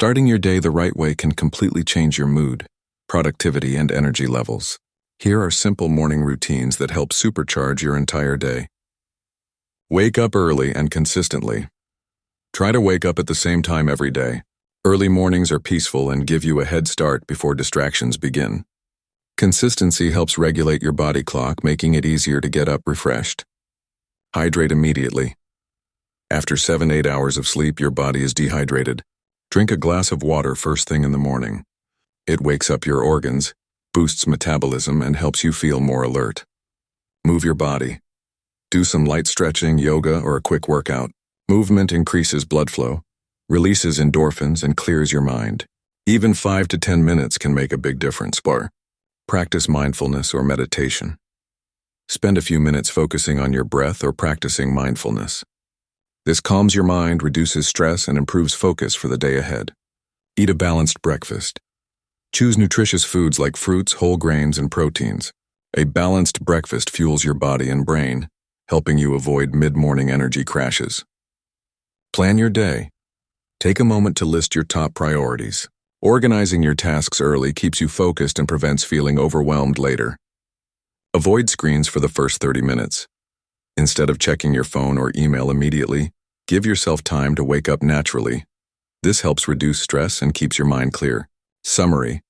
Starting your day the right way can completely change your mood, productivity, and energy levels. Here are simple morning routines that help supercharge your entire day. Wake up early and consistently. Try to wake up at the same time every day. Early mornings are peaceful and give you a head start before distractions begin. Consistency helps regulate your body clock, making it easier to get up refreshed. Hydrate immediately. After 7-8 hours of sleep, your body is dehydrated. Drink a glass of water first thing in the morning. It wakes up your organs, boosts metabolism, and helps you feel more alert. Move your body. Do some light stretching, yoga, or a quick workout. Movement increases blood flow, releases endorphins, and clears your mind. Even 5 to 10 minutes can make a big difference. Practice mindfulness or meditation. Spend a few minutes focusing on your breath or practicing mindfulness. This calms your mind, reduces stress, and improves focus for the day ahead. Eat a balanced breakfast. Choose nutritious foods like fruits, whole grains, and proteins. A balanced breakfast fuels your body and brain, helping you avoid mid-morning energy crashes. Plan your day. Take a moment to list your top priorities. Organizing your tasks early keeps you focused and prevents feeling overwhelmed later. Avoid screens for the first 30 minutes. Instead of checking your phone or email immediately, give yourself time to wake up naturally. This helps reduce stress and keeps your mind clear. Summary: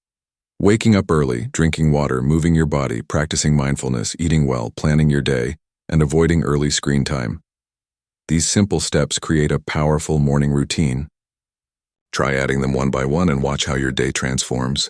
waking up early, drinking water, moving your body, practicing mindfulness, eating well, planning your day, and avoiding early screen time. These simple steps create a powerful morning routine. Try adding them one by one and watch how your day transforms.